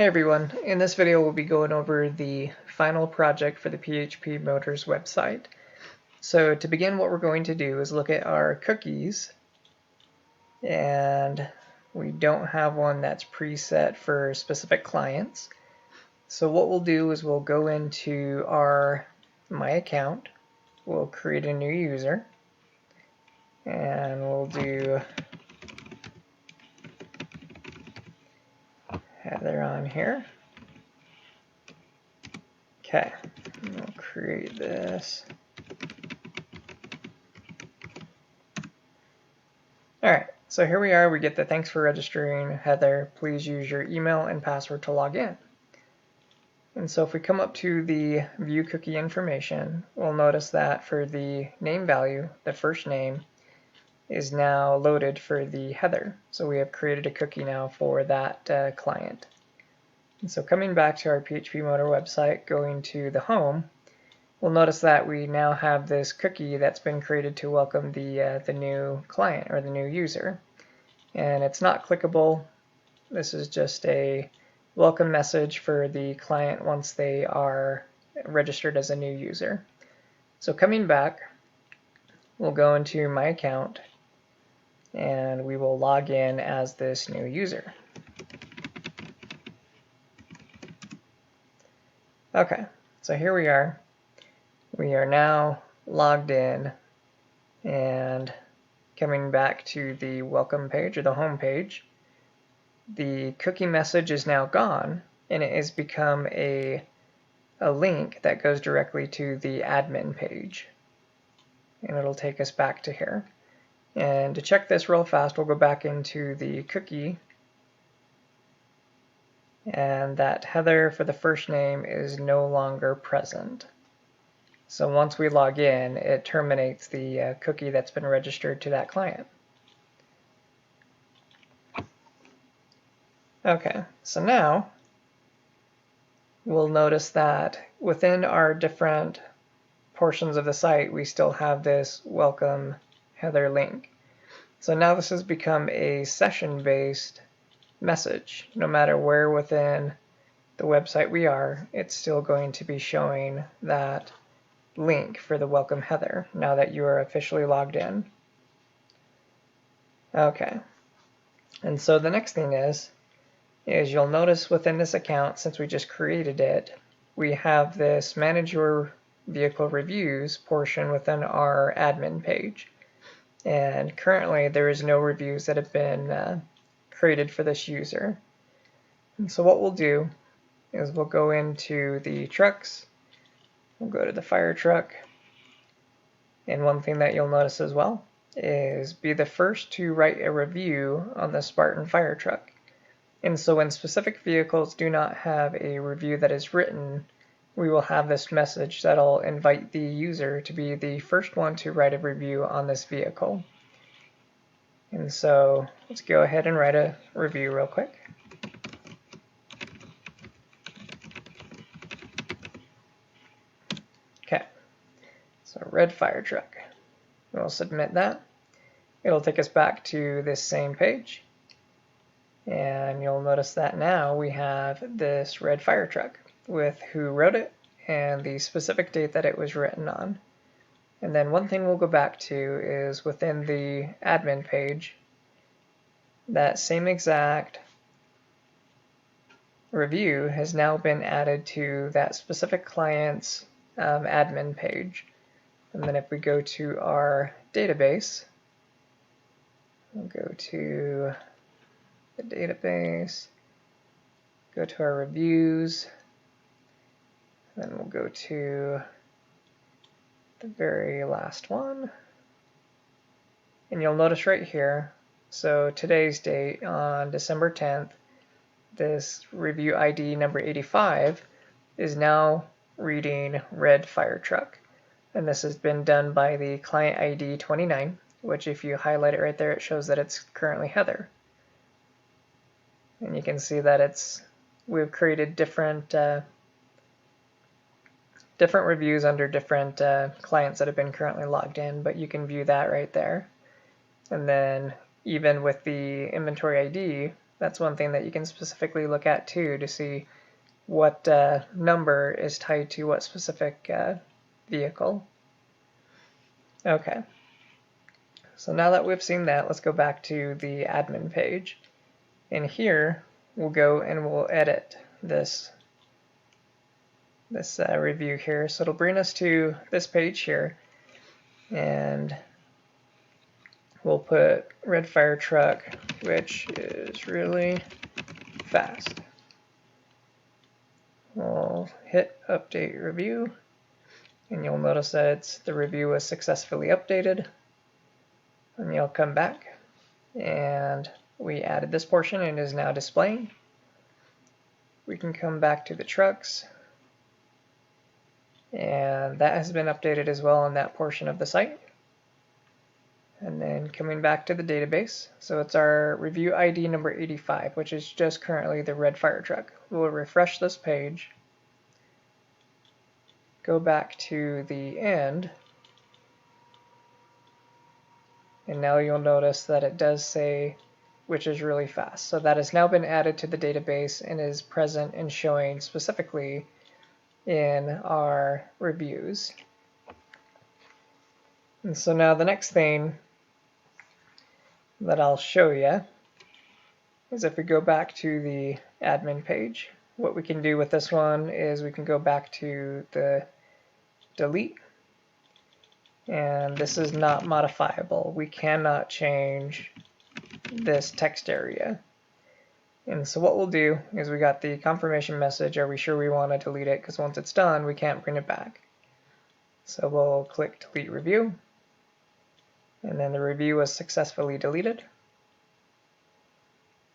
Hey everyone, in this video we'll be going over the final project for the PHP Motors website. So to begin, what we're going to do is look at our cookies, and we don't have one that's preset for specific clients. So what we'll do is we'll go into our My Account, we'll create a new user, and we'll do Heather on here. Okay, we'll create this. Alright, so here we are. We get the thanks for registering, Heather. Please use your email and password to log in. And so if we come up to the view cookie information, we'll notice that for the name value, the first name is now loaded for the Heather. So we have created a cookie now for that client. And so coming back to our PHP Motor website, going to the home, we'll notice that we now have this cookie that's been created to welcome the new client or the new user. And it's not clickable. This is just a welcome message for the client once they are registered as a new user. So coming back, we'll go into My Account and we will log in as this new user. Okay, so here we are. We are now logged in, and coming back to the welcome page or the home page, the cookie message is now gone, and it has become a link that goes directly to the admin page. And it'll take us back to here. And to check this real fast, we'll go back into the cookie, and that Heather for the first name is no longer present. So once we log in, it terminates the cookie that's been registered to that client. Okay, so now we'll notice that within our different portions of the site, we still have this welcome Heather link. So now this has become a session-based message. No matter where within the website we are, it's still going to be showing that link for the welcome Heather now that you are officially logged in. Okay, and so the next thing is you'll notice within this account, since we just created it, we have this manage your vehicle reviews portion within our admin page, and currently there is no reviews that have been created for this user. And so what we'll do is we'll go into the trucks, we'll go to the fire truck, and one thing that you'll notice as well is be the first to write a review on the Spartan fire truck. And so when specific vehicles do not have a review that is written, we will have this message that'll invite the user to be the first one to write a review on this vehicle. And so let's go ahead and write a review real quick. Okay, so red fire truck. We'll submit that. It'll take us back to this same page. And you'll notice that now we have this red fire truck with who wrote it and the specific date that it was written on. And then one thing we'll go back to is within the admin page, that same exact review has now been added to that specific client's admin page. And then if we go to our database, we'll go to the database, go to our reviews, then we'll go to the very last one, and you'll notice right here, so today's date on December 10th, this review ID number 85 is now reading red fire truck, and this has been done by the client ID 29, which if you highlight it right there, it shows that it's currently Heather. And you can see that we've created different reviews under different clients that have been currently logged in, but you can view that right there. And then even with the inventory ID, That's one thing that you can specifically look at too to see what number is tied to what specific vehicle. Okay, so now that we've seen that, let's go back to the admin page. And here we'll go and we'll edit this review here. So it'll bring us to this page here, and we'll put red fire truck, which is really fast. We'll hit update review, and you'll notice that the review was successfully updated. And you'll come back, and we added this portion and it is now displaying. We can come back to the trucks, and that has been updated as well on that portion of the site. And then coming back to the database, so it's our review ID number 85, which is just currently the red fire truck. We'll refresh this page, go back to the end, and now you'll notice that it does say which is really fast. So that has now been added to the database and is present and showing specifically in our reviews. And so now the next thing that I'll show you is if we go back to the admin page, what we can do with this one is we can go back to the delete, and this is not modifiable. We cannot change this text area. And so what we'll do is we got the confirmation message, are we sure we want to delete it? Because once it's done, we can't bring it back. So we'll click delete review, and then the review was successfully deleted.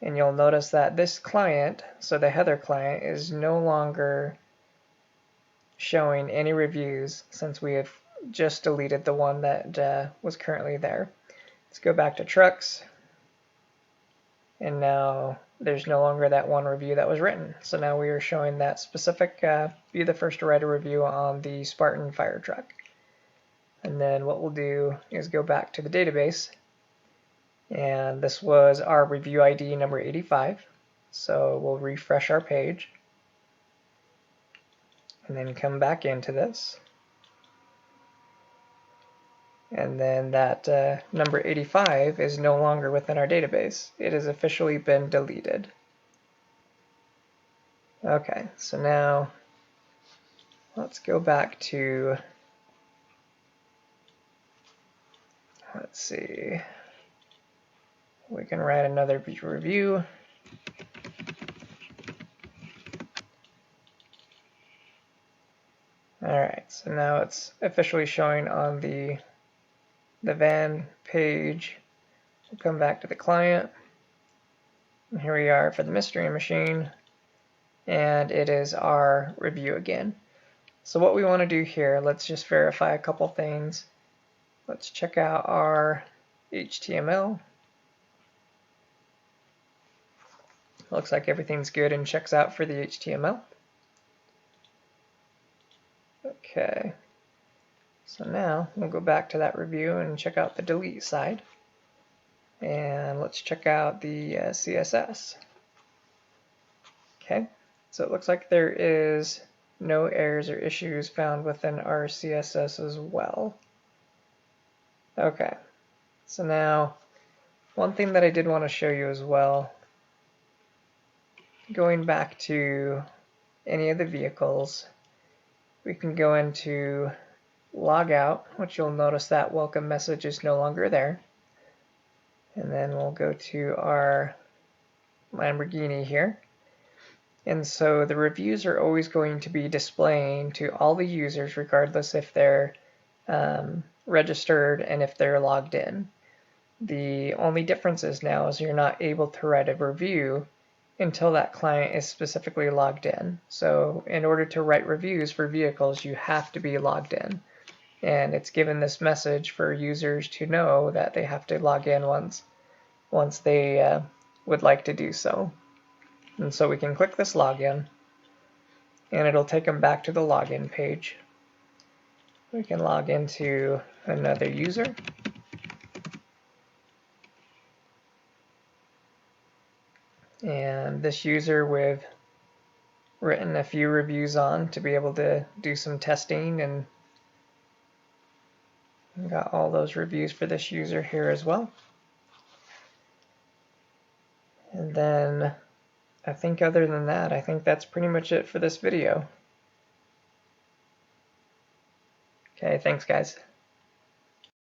And you'll notice that this client, so the Heather client, is no longer showing any reviews since we have just deleted the one that was currently there. Let's go back to trucks, and now there's no longer that one review that was written. So now we are showing that specific be the first to write a review on the Spartan fire truck. And then what we'll do is go back to the database, and this was our review ID number 85. So we'll refresh our page and then come back into this. And then that number 85 is no longer within our database. It has officially been deleted. Okay, so now let's go back to, let's see, we can write another review. Alright, so now it's officially showing on the van page. We'll come back to the client, and here we are for the mystery machine, and it is our review again. So what we want to do here, let's just verify a couple things. Let's check out our HTML. Looks like everything's good and checks out for the HTML. Okay, so now we'll go back to that review and check out the delete side. And let's check out the CSS. Okay, so it looks like there is no errors or issues found within our CSS as well. Okay, so now one thing that I did want to show you as well, going back to any of the vehicles, we can go into log out, which you'll notice that welcome message is no longer there. And then we'll go to our Lamborghini here. And so the reviews are always going to be displaying to all the users regardless if they're registered and if they're logged in. The only difference is now is you're not able to write a review until that client is specifically logged in. So in order to write reviews for vehicles, you have to be logged in. And it's given this message for users to know that they have to log in once they would like to do so. And so we can click this login, and it'll take them back to the login page. We can log into another user. And this user we've written a few reviews on to be able to do some testing, and got all those reviews for this user here as well. And then I think other than that, I think that's pretty much it for this video. Okay, thanks guys.